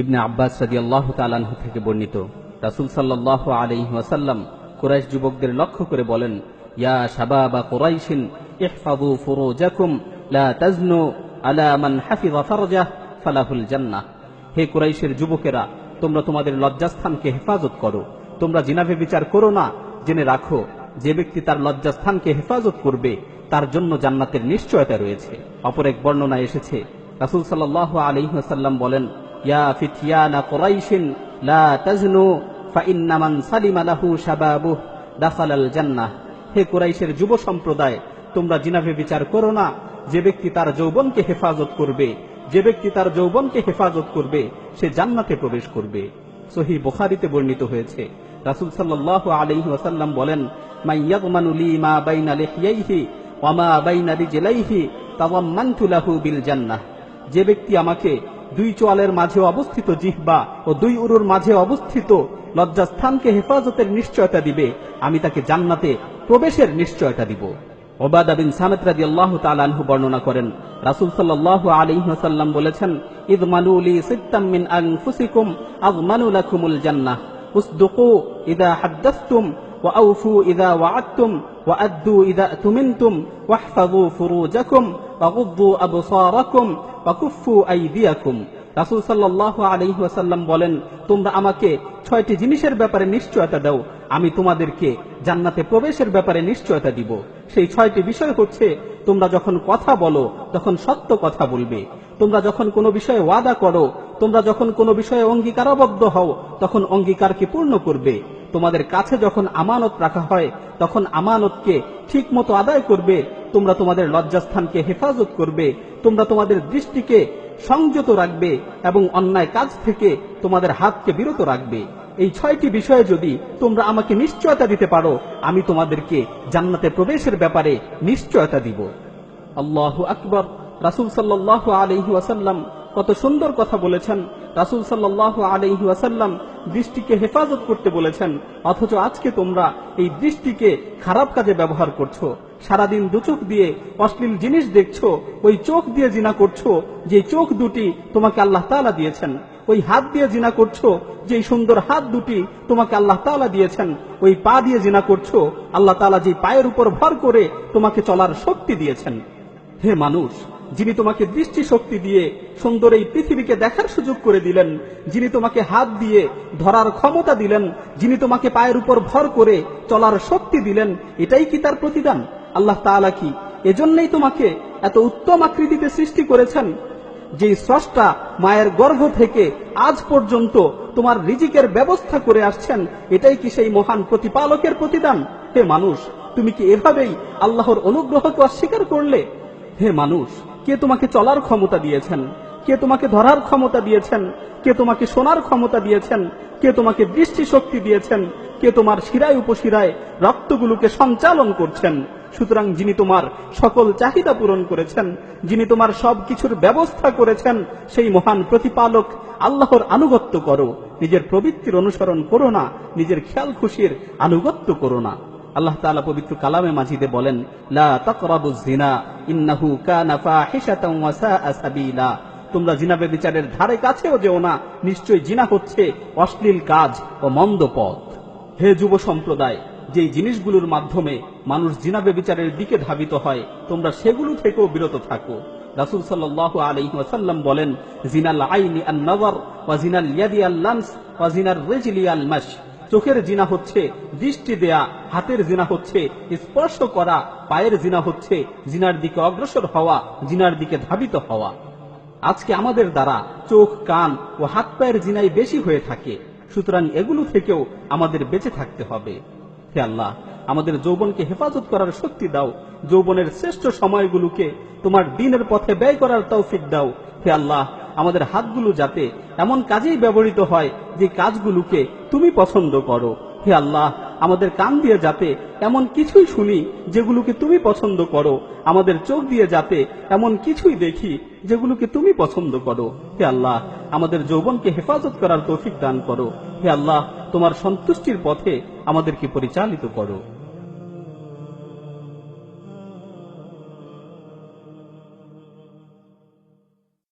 ইবনে আব্বাস রাদিয়াল্লাহু তাআলা আনহু থেকে বর্ণিত, রাসূল সাল্লাল্লাহু আলাইহি ওয়াসাল্লাম কুরাইশ যুবকদের লক্ষ্য করে বলেন, ইয়া শাবাবা কুরাইশিন ইহফাযু ফুরুজাকুম লা তাজনু আলা মান হাফিযা ফারজাহ ফালাহুল জান্নাহ। হে কুরাইশের যুবকেরা, তোমরা তোমাদের লজ্জাস্থানকে হেফাজত করো, তোমরা জিনা ব্যভিচার করো না। জেনে রাখো, যে ব্যক্তি তার লজ্জাস্থানকে হেফাজত করবে তার জন্য জান্নাতের নিশ্চয়তা রয়েছে। অপর এক বর্ণনায় এসেছে, রাসূল সাল্লাল্লাহু আলাইহি ওয়াসাল্লাম বলেন, ইয়া ফিতয়ানা কুরাইশিন লা তাজনু ফাইন্না মান সালিমা লাহু শাবাবুহু দাখালাল জান্নাহ। হে কুরাইশের যুব সম্প্রদায়, তোমরা জিনা ব্যভিচার করো না। যে ব্যক্তি তার যৌবনকে হেফাজত করবে, যে ব্যক্তি তার যৌবনকে হেফাজত করবে সে জান্নাতে প্রবেশ করবে। সহিহ বুখারীতে বর্ণিত হয়েছে, রাসূল সাল্লাল্লাহু আলাইহি ওয়াসাল্লাম বলেন, মান ইয়াযমানু লি মা বাইনা লিহইয়াইহি ওয়া মা বাইনা রিজলাইহি তাযাম্মানতু লাহু বিল জান্নাহ। যে ব্যক্তি আমাকে দুই চোয়ালের মাঝে অবস্থিত জিহ্বা ও দুই উরুর মাঝে অবস্থিত লজ্জাস্থানকে হেফাজতের নিশ্চয়তা দিবে, আমি তাকে জান্নাতে প্রবেশের নিশ্চয়তা দিব। উবাদা বিন সামিত রাদিয়াল্লাহু তাআলা আনহু বর্ণনা করেন, রাসূল সাল্লাল্লাহু আলাইহি ওয়াসাল্লাম বলেছেন, ইযমানু লি সিত্তাম মিন আনফুসিকুম আযমানু লাকুমুল জান্নাহ উসদুকু ইযা হাদাসতুম ওয়া আউফু ইযা ওয়া'আদতুম ওয়া আদ্দু ইযা তুমিনতুম ওয়াহফাযু ফুরুজাকুম ওয়া গুদ্দু আবসারাকুম ওয়া কুফফু আইদিয়াকুম। রাসূল সাল্লাল্লাহু আলাইহি ওয়াসাল্লাম বলেন, তোমরা আমাকে 6টি জিনিসের ব্যাপারে নিশ্চয়তা দাও, আমি তোমাদেরকে জান্নাতে প্রবেশের ব্যাপারে নিশ্চয়তা দিব। সেই 6টি বিষয় হচ্ছে, তোমরা যখন কথা বলো তখন সত্য কথা বলবে, তোমরা যখন কোনো বিষয়ে ওয়াদা করো, তোমরা যখন কোনো বিষয়ে অঙ্গীকারাবদ্ধ হও তখন অঙ্গীকারকে পূর্ণ করবে, তোমাদের কাছে যখন আমানত রাখা হয় তখন আমানতকে ঠিক মতো আদায় করবে, তোমরা তোমাদের লজ্জাস্থানকে হেফাজত করবে, তোমরা তোমাদের দৃষ্টিকে সংযত রাখবে এবং অন্যায় কাজ থেকে তোমাদের হাতকে বিরত রাখবে। এই 6টি বিষয়ে যদি তোমরা আমাকে নিশ্চয়তা দিতে পারো, আমি তোমাদেরকে জান্নাতে প্রবেশের ব্যাপারে নিশ্চয়তা দিব। আল্লাহু আকবার। রাসূল সাল্লাল্লাহু আলাইহি ওয়াসাল্লাম কত সুন্দর কথা বলেছেন। রাসূল সাল্লাল্লাহু আলাইহি ওয়াসাল্লাম দৃষ্টিকে হেফাজত করতে বলেছেন, অথচ আজকে তোমরা এই দৃষ্টিকে খারাপ কাজে ব্যবহার করছো। সারাদিন দুচোখ দিয়ে অশ্লীল জিনিস দেখছো, ওই চোখ দিয়ে জিনা করছো যে চোখ দুটি তোমাকে আল্লাহ তাআলা দিয়েছেন, ওই হাত দিয়ে জিনা করছো যে সুন্দর হাত দুটি তোমাকে আল্লাহ তাআলা দিয়েছেন, ওই পা দিয়ে জিনা করছো আল্লাহ তাআলা যে পায়ের উপর ভর করে তোমাকে চলার শক্তি দিয়েছেন। হে মানুষ, যিনি তোমাকে দৃষ্টি শক্তি দিয়ে সুন্দর এই পৃথিবীকে দেখার সুযোগ করে দিলেন, যিনি তোমাকে হাত দিয়ে ধরার ক্ষমতা দিলেন, যিনি তোমাকে পায়ের উপর ভর করে চলার শক্তি দিলেন, এটাই কি তার প্রতিদান? আল্লাহ তাআলা কি এজন্যই তোমাকে এত উত্তম আকৃতিতে সৃষ্টি করেছেন? যেই স্রষ্টা মায়ের গর্ভ থেকে আজ পর্যন্ত তোমার রিজিকের ব্যবস্থা করে আসছেন, এটাই কি সেই মহান প্রতিপালকের প্রতিদান? হে মানুষ, তুমি কি এভাবেই আল্লাহর অনুগ্রহকে অস্বীকার করলে? হে মানুষ, কে তোমাকে চলার ক্ষমতা দিয়েছেন? কে তোমাকে ধরার ক্ষমতা দিয়েছেন? কে তোমাকে শোনার ক্ষমতা দিয়েছেন? কে তোমাকে দৃষ্টি শক্তি দিয়েছেন? কে তোমার শিরায় উপশিরায় রক্তগুলোকে সঞ্চালন করছেন? সুতরাং যিনি তোমার সকল চাহিদা পূরণ করেছেন, যিনি তোমার সব কিছুর ব্যবস্থা করেছেন, সেই মহান প্রতিপালক আল্লাহর আনুগত্য করো, নিজের প্রবৃত্তির অনুসরণ করো না, নিজের খেয়াল খুশির আনুগত্য করো না। আল্লাহ তাআলা পবিত্র কালামে মাজিদে বলেন, লা তাকরাবুজ জিনা ইন্নাহু কানা ফাহিশাতান ওয়া সাআ সাবিলা। তোমরা জিনা ব্যভিচারের ধারে কাছেও যেও না, নিশ্চয়ই জিনা হচ্ছে অশ্লীল কাজ ও মন্দ পথ। হে যুব সম্প্রদায়, যেই জিনিসগুলোর মাধ্যমে মানুষ জিনা ব্যভিচারের দিকে ধাবিত হয়, তোমরা সেগুলো থেকেও বিরত থাকো। রাসূল সাল্লাল্লাহু আলাইহি ওয়াসাল্লাম বলেন, জিনাল আইনি আন নাযার ওয়া জিনাল ইয়াদি আল লামস ওয়া জিনার রিজলি আল মাশ। চোখের জিনা হচ্ছে দৃষ্টি দেয়া, হাতের জিনা হচ্ছে স্পর্শ করা, পায়ের জিনা হচ্ছে জিনার দিকে অগ্রসর হওয়া, জিনার দিকে ধাবিত হওয়া। আজকে আমাদের দ্বারা চোখ, কান ও হাত পায়ের জিনাই বেশি হয়ে থাকে, সুতরাং এগুলো থেকেও আমাদের বেঁচে থাকতে হবে। হে আল্লাহ, আমাদের যৌবনকে হেফাজত করার শক্তি দাও, যৌবনের শ্রেষ্ঠ সময়গুলোকে তোমার দ্বীনের পথে ব্যয় করার তৌফিক দাও। হে আল্লাহ, আমাদের হাতগুলো যাতে এমন কাজেই ব্যবহৃত হয় যে কাজগুলোকে তুমি পছন্দ করো। হে আল্লাহ, আমাদের কান দিয়ে যাতে এমন কিছুই শুনি যেগুলোকে তুমি পছন্দ করো, আমাদের চোখ দিয়ে যাতে এমন কিছুই দেখি যেগুলোকে তুমি পছন্দ করো। হে আল্লাহ, আমাদের যৌবনকে হেফাজত করার তৌফিক দান করো। হে আল্লাহ, তোমার সন্তুষ্টির পথে আমাদেরকে পরিচালিত করো।